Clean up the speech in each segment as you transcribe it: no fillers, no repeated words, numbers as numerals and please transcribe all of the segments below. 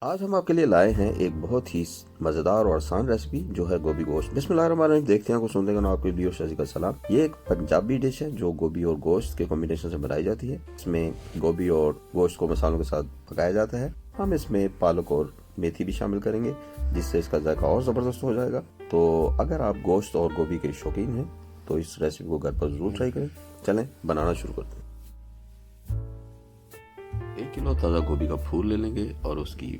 आज हम आपके लिए लाए हैं एक बहुत ही मज़ेदार और आसान रेसिपी जो है गोभी गोश्त। बिस्मिल्लाहिर्रहमानिर्रहीम। देखते हैं कुछ सुनने का ना आपके लिए शजी का सलाम। ये एक पंजाबी डिश है जो गोभी और गोश्त के कॉम्बिनेशन से बनाई जाती है। इसमें गोभी और गोश्त को मसालों के साथ पकाया जाता है। हम इसमें पालक और मेथी भी शामिल करेंगे जिससे इसका जायका और ज़बरदस्त हो जाएगा। तो अगर आप गोश्त और गोभी के शौकीन हैं तो इस रेसिपी को घर पर ज़रूर ट्राई करें। चलें बनाना शुरू करते हैं। 1 किलो ताज़ा गोभी का फूल ले लेंगे और उसकी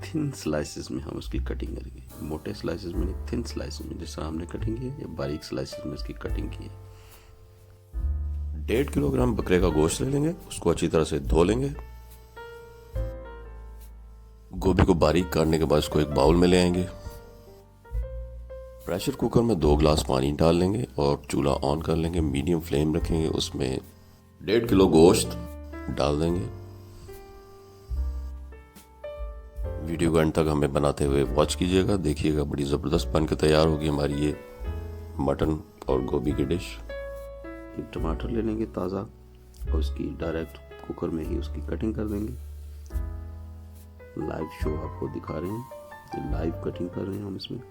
थिन स्लाइसेस में हम उसकी कटिंग करेंगे। मोटे स्लाइसेस में नहीं, थिन स्लाइसेस में, जिस तरह हमने कटिंग की है या बारीक स्लाइसेस में इसकी कटिंग की है। 1.5 किलोग्राम बकरे का गोश्त ले लेंगे, उसको अच्छी तरह से धो लेंगे। गोभी को बारीक काटने के बाद इसको एक बाउल में ले आएंगे। प्रेशर कुकर में 2 गिलास पानी डाल लेंगे और चूल्हा ऑन कर लेंगे। मीडियम फ्लेम रखेंगे। उसमें 1.5 किलो गोश्त डाल देंगे। वीडियो को एंड तक हमें बनाते हुए वॉच कीजिएगा, देखिएगा बड़ी ज़बरदस्त बन के तैयार होगी हमारी ये मटन और गोभी की डिश। एक टमाटर ले लेंगे ताज़ा और उसकी डायरेक्ट कुकर में ही उसकी कटिंग कर देंगे। लाइव शो आपको दिखा रहे हैं, लाइव कटिंग कर रहे हैं हम। इसमें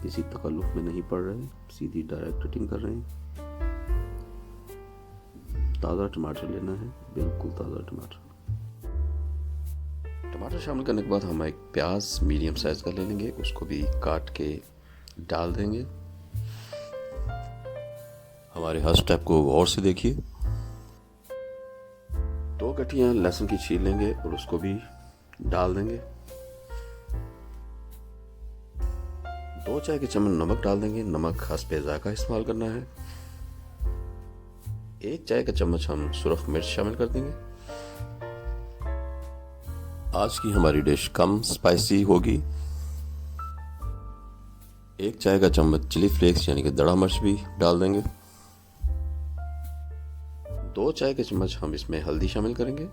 किसी तकल्लुफ में नहीं पड़ रहे, सीधी डायरेक्ट कटिंग कर रहे हैं। ताज़ा टमाटर लेना है, बिल्कुल ताज़ा टमाटर। टमाटर शामिल करने के बाद हम एक प्याज मीडियम साइज का ले लेंगे, उसको भी काट के डाल देंगे। हमारे हर स्टेप को गौर से देखिए। 2 गठियां लहसुन की छील लेंगे और उसको भी डाल देंगे। 2 चाय के चम्मच नमक डाल देंगे। नमक हस्बे जायका इस्तेमाल करना है। 1 चाय का चम्मच हम सुरख मिर्च शामिल कर देंगे। आज की हमारी डिश कम स्पाइसी होगी। 1 चाय का चम्मच चिली फ्लेक्स यानी कि दड़ा मिर्च भी डाल देंगे। 2 चाय के चम्मच हम इसमें हल्दी शामिल करेंगे।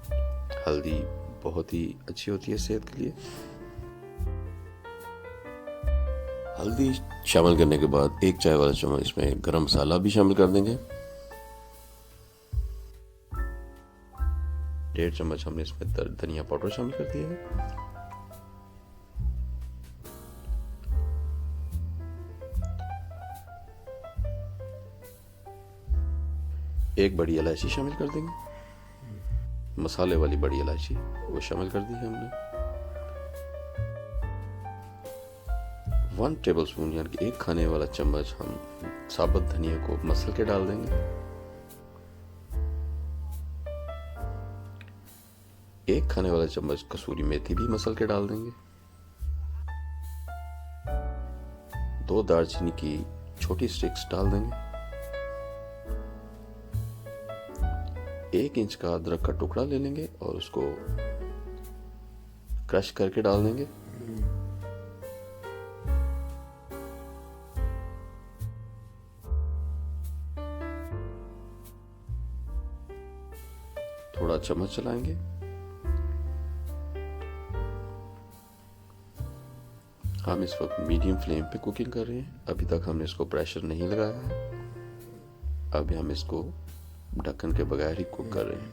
हल्दी बहुत ही अच्छी होती है सेहत के लिए। हल्दी शामिल करने के बाद 1 चाय वाला चम्मच इसमें गरम मसाला भी शामिल कर देंगे। 1.5 चम्मच हमने इसमें धनिया पाउडर शामिल कर दिया है। एक बड़ी इलायची शामिल कर देंगे, मसाले वाली बड़ी इलायची वो शामिल कर दी है हमने। 1 टेबल स्पून यानी कि 1 खाने वाला चम्मच हम साबुत धनिया को मसल के डाल देंगे। 1 खाने वाला चम्मच कसूरी मेथी भी मसल के डाल देंगे। 2 दालचीनी की छोटी स्टिक्स डाल देंगे। 1 इंच का अदरक का टुकड़ा ले लेंगे और उसको क्रश करके डाल देंगे। थोड़ा चम्मच चलाएंगे। हम इस वक्त मीडियम फ्लेम पे कुकिंग कर रहे हैं। अभी तक हमने इसको प्रेशर नहीं लगाया है। अभी हम इसको ढक्कन के बगैर ही कुक कर रहे हैं।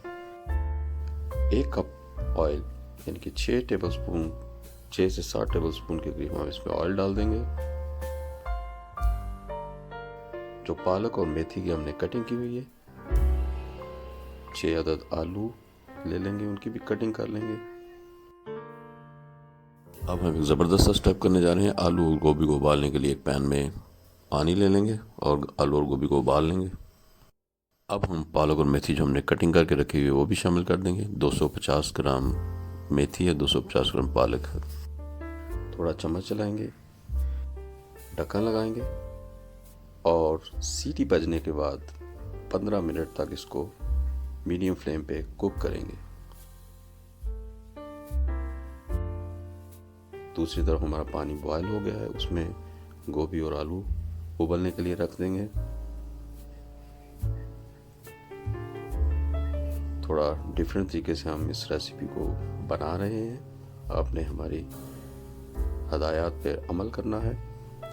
1 कप ऑयल यानी कि 6 से 7 टेबल स्पून के करीब हम इसमें ऑयल डाल देंगे। जो पालक और मेथी की हमने कटिंग की हुई है, 6 अदद आलू ले लेंगे, उनकी भी कटिंग कर लेंगे। अब हम एक ज़बरदस्त स्टेप करने जा रहे हैं। आलू और गोभी को उबालने के लिए एक पैन में पानी ले लेंगे और आलू और गोभी को उबाल लेंगे। अब हम पालक और मेथी जो हमने कटिंग करके रखी हुई है वो भी शामिल कर देंगे। 250 ग्राम मेथी है, 250 ग्राम पालक है। थोड़ा चम्मच चलाएंगे, ढक्कन लगाएंगे और सीटी बजने के बाद 15 मिनट तक इसको मीडियम फ्लेम पे कुक करेंगे। दूसरी तरफ हमारा पानी बॉयल हो गया है, उसमें गोभी और आलू उबलने के लिए रख देंगे। थोड़ा डिफरेंट तरीके से हम इस रेसिपी को बना रहे हैं। आपने हमारी हदायत पे अमल करना है।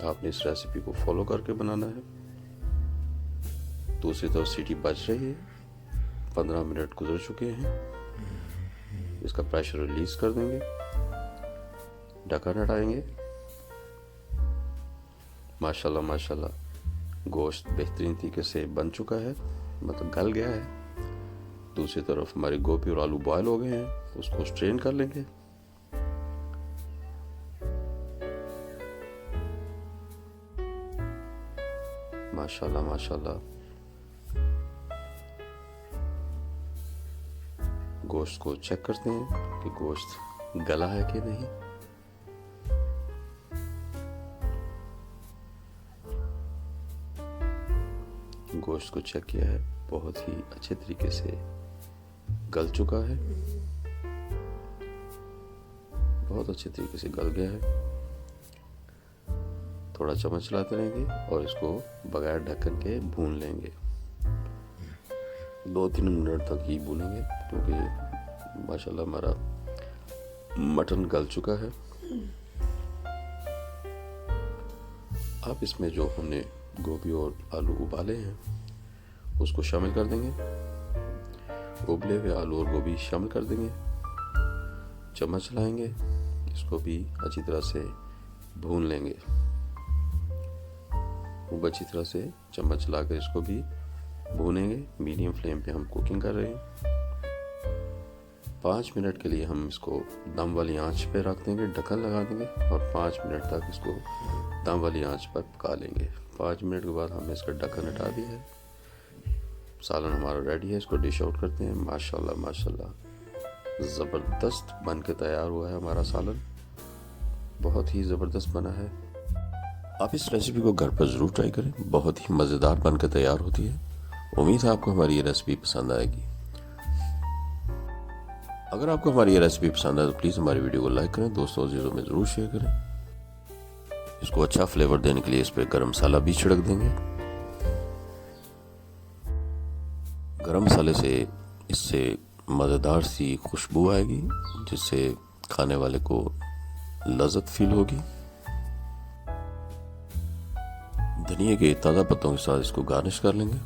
आपने इस रेसिपी को फॉलो करके बनाना है। दूसरी तरफ सीटी बज रही है, 15 मिनट गुजर चुके हैं। इसका प्रेशर रिलीज कर देंगे, ढक्कन हटाएंगे। माशाल्लाह माशाल्लाह गोश्त बेहतरीन तरीके से बन चुका है, मतलब गल गया है। दूसरी तरफ हमारे गोभी और आलू बॉयल हो गए हैं, उसको स्ट्रेन कर लेंगे। माशाल्लाह माशाल्लाह गोश्त को चेक करते हैं कि गोश्त गला है कि नहीं। गोश्त को चेक किया है, बहुत ही अच्छे तरीके से गल चुका है, बहुत अच्छे तरीके से गल गया है। थोड़ा चम्मच चलाते रहेंगे और इसको बगैर ढक्कन के भून लेंगे। 2-3 मिनट तक ही भूनेंगे, क्योंकि माशाल्लाह हमारा मटन गल चुका है। अब इसमें जो हमने गोभी और आलू उबाले हैं उसको शामिल कर देंगे। उबले हुए आलू और गोभी शामिल कर देंगे, चम्मच चलाएंगे, इसको भी अच्छी तरह से भून लेंगे। खूब अच्छी तरह से चम्मच चलाकर इसको भी भूनेंगे। मीडियम फ्लेम पे हम कुकिंग कर रहे हैं। 5 मिनट के लिए हम इसको दम वाली आंच पे रख देंगे, ढक्कन लगा देंगे और 5 मिनट तक इसको दम वाली आंच पर पका लेंगे। 5 मिनट के बाद हमने इसका ढक्कन हटा दिया है। सालन हमारा रेडी है, इसको डिश आउट करते हैं। माशाल्लाह माशाल्लाह ज़बरदस्त बन के तैयार हुआ है हमारा सालन, बहुत ही ज़बरदस्त बना है। आप इस रेसिपी को घर पर ज़रूर ट्राई करें, बहुत ही मज़ेदार बन के तैयार होती है। उम्मीद है आपको हमारी ये रेसिपी पसंद आएगी। अगर आपको हमारी ये रेसिपी पसंद आए तो प्लीज़ हमारी वीडियो को लाइक करें, दोस्तों और जीरो में ज़रूर शेयर करें। इसको अच्छा फ्लेवर देने के लिए इस पर गरम मसाला भी छिड़क देंगे। गरम मसाले से इससे मज़ेदार सी खुशबू आएगी, जिससे खाने वाले को लज़्ज़त फील होगी। धनिया के ताज़ा पत्तों के साथ इसको गार्निश कर लेंगे।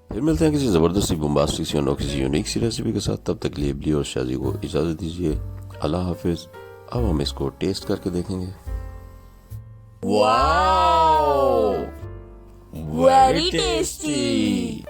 फिर मिलते हैं किसी ज़बरदस्त सी बोम्बास्टिक सी अनोखी सी यूनिक सी रेसिपी के साथ। तब तक लिए बिली और शाजी को इजाज़त दीजिए। अल्लाह हाफिज़। अब हम इसको टेस्ट करके देखेंगे। Wow, very tasty.